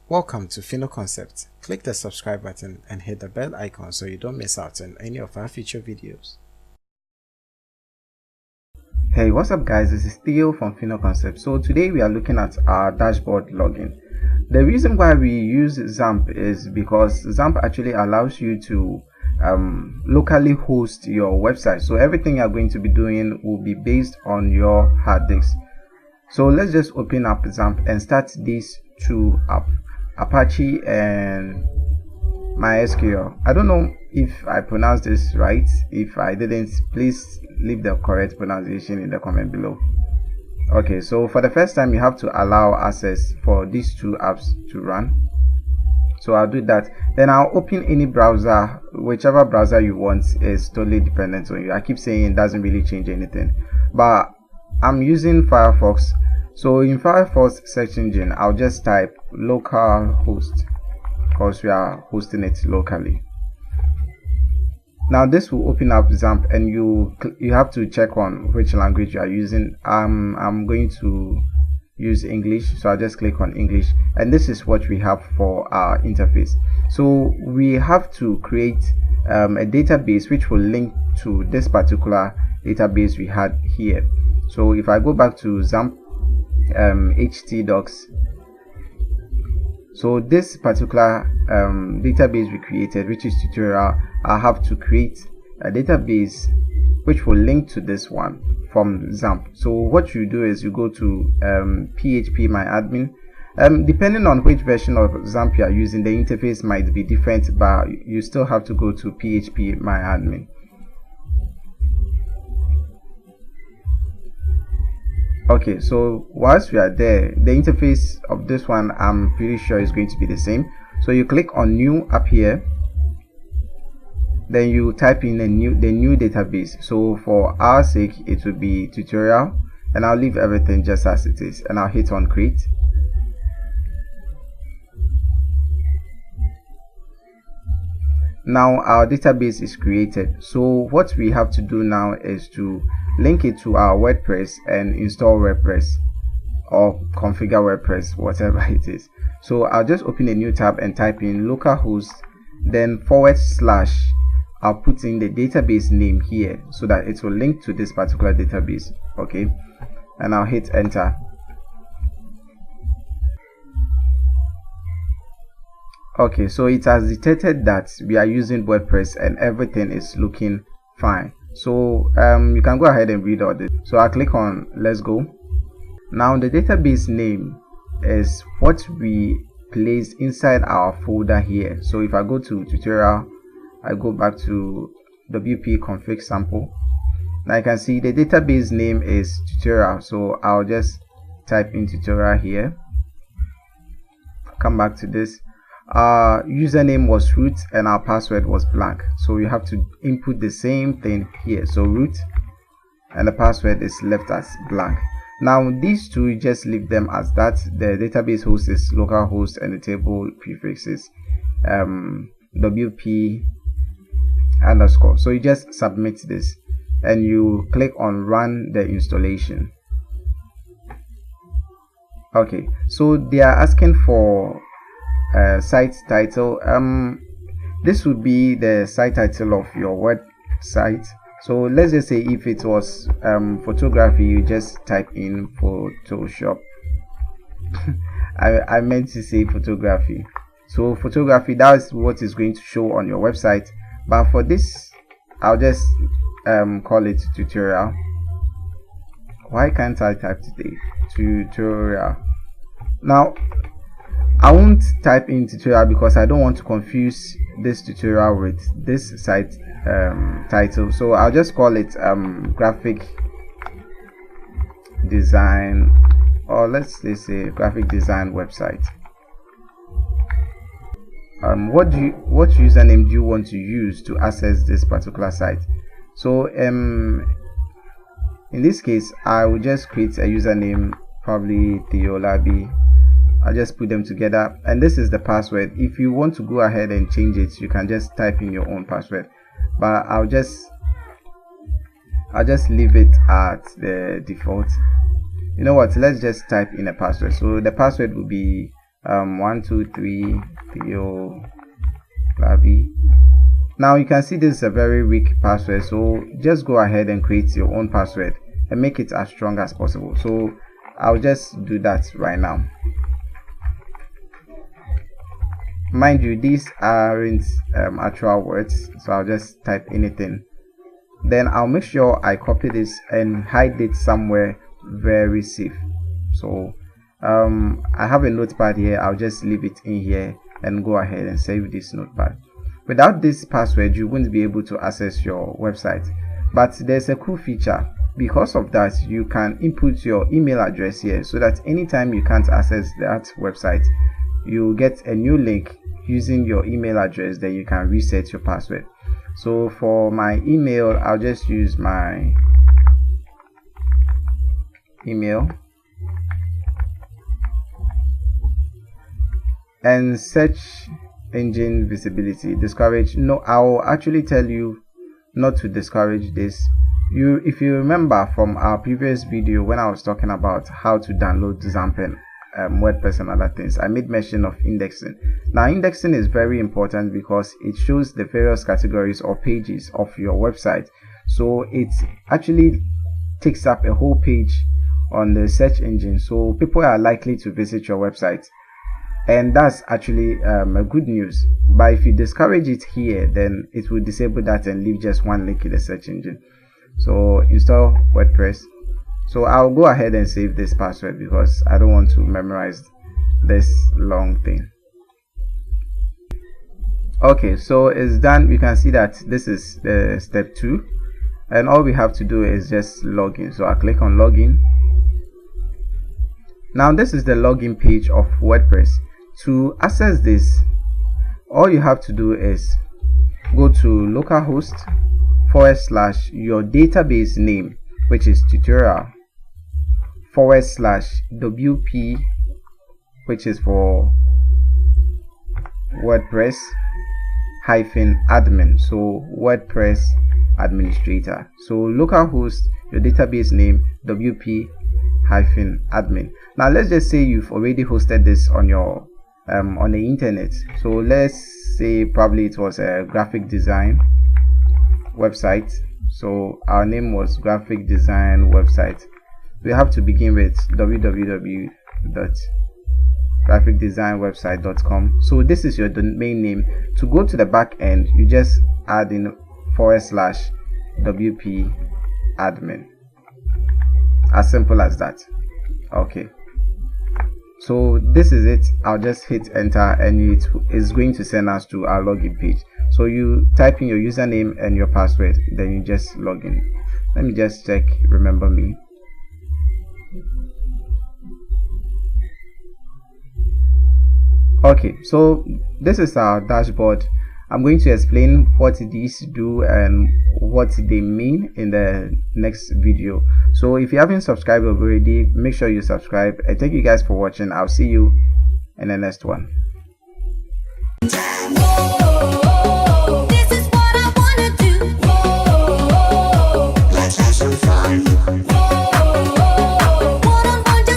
Welcome to Concept. Click the subscribe button and hit the bell icon so you don't miss out on any of our future videos. Hey, what's up guys, this is Theo from Concept. So today we are looking at our dashboard login. The reason why we use XAMPP is because XAMPP actually allows you to locally host your website. So everything you're going to be doing will be based on your hard disk. So let's just open up XAMPP and start these two apps, Apache and MySQL. I don't know if I pronounced this right. If I didn't, please leave the correct pronunciation in the comment below. Okay, so for the first time you have to allow access for these two apps to run. So I'll do that. Then I'll open any browser, whichever browser you want is totally dependent on you. I keep saying it doesn't really change anything, but I'm using Firefox. So in Firefox search engine, I'll just type localhost because we are hosting it locally. Now this will open up XAMPP and you have to check on which language you are using. I'm going to use English, so I'll just click on English, and this is what we have for our interface. So we have to create a database which will link to this particular database we had here. So if I go back to XAMPP htdocs, so this particular database we created, which is tutorial, I have to create a database which will link to this one from XAMPP. So what you do is you go to PHP my admin. Depending on which version of XAMPP you are using, the interface might be different, but you still have to go to PHP my admin. Okay, so whilst we are there, the interface of this one I'm pretty sure is going to be the same. So you click on new up here, then you type in the new database. So for our sake it will be tutorial, and I'll leave everything just as it is, and I'll hit on create. Now our database is created. So what we have to do now is to link it to our WordPress and install WordPress or configure WordPress, whatever it is. So I'll just open a new tab and type in localhost, then / I'll put in the database name here so that it will link to this particular database. Okay, and I'll hit enter. Okay, so it has detected that we are using WordPress and everything is looking fine. So you can go ahead and read all this. So I click on let's go. Now the database name is what we placed inside our folder here. So if I go to tutorial, I go back to WP config sample. Now I can see the database name is tutorial. So I'll just type in tutorial here. Come back to this. Our username was root and our password was blank, so you have to input the same thing here. So root, and the password is left as blank. Now these two, you just leave them as that. The database host is localhost and the table prefix is WP underscore. So you just submit this and you click on run the installation. Okay, so they are asking for site title. This would be the site title of your website. So let's just say if it was photography, you just type in Photoshop. I meant to say photography. So photography, that's what is going to show on your website, but for this I'll just call it tutorial. Why can't I type today? Tutorial. Now I won't type in tutorial because I don't want to confuse this tutorial with this site title. So I'll just call it graphic design, or let's say graphic design website. What username do you want to use to access this particular site? So in this case I will just create a username, probably Theolabi. I'll just put them together, and this is the password. If you want to go ahead and change it, you can just type in your own password, but I'll just leave it at the default. You know what, let's just type in a password. So the password will be 123 Theo Labi. Now you can see this is a very weak password, so just go ahead and create your own password and make it as strong as possible. So I'll just do that right now. Mind you, these aren't actual words, so I'll just type anything. Then I'll make sure I copy this and hide it somewhere very safe. So I have a notepad here. I'll just leave it in here and go ahead and save this notepad. Without this password, you won't be able to access your website. But there's a cool feature. Because of that, you can input your email address here, so that anytime you can't access that website, you get a new link using your email address. Then you can reset your password. So for my email, I'll just use my email. And search engine visibility, discourage. No, I'll actually tell you not to discourage this. If you remember from our previous video when I was talking about how to download XAMPP and WordPress and other things, I made mention of indexing. Now indexing is very important because it shows the various categories or pages of your website. So it actually takes up a whole page on the search engine, so people are likely to visit your website, and that's actually a good news. But if you discourage it here, then it will disable that and leave just one link in the search engine. So install WordPress. So I'll go ahead and save this password because I don't want to memorize this long thing. Okay, so it's done. You can see that this is the step 2, and all we have to do is just log in. So I'll click on login. Now this is the login page of WordPress. To access this, all you have to do is go to localhost / your database name, which is tutorial / WP, which is for WordPress -admin, so WordPress administrator. So localhost, your database name, WP -admin. Now let's just say you've already hosted this on your on the internet. So let's say probably it was a graphic design website. So our name was graphic design website. We have to begin with www.graphicdesignwebsite.com. so this is your domain name. To go to the back end, you just add in / WP admin. As simple as that. Okay, so this is it. I'll just hit enter and it is going to send us to our login page. So you type in your username and your password, then you just log in. Let me just check remember me. Okay, so this is our dashboard. I'm going to explain what these do and what they mean in the next video. So if you haven't subscribed already, make sure you subscribe. And thank you guys for watching. I'll see you in the next one.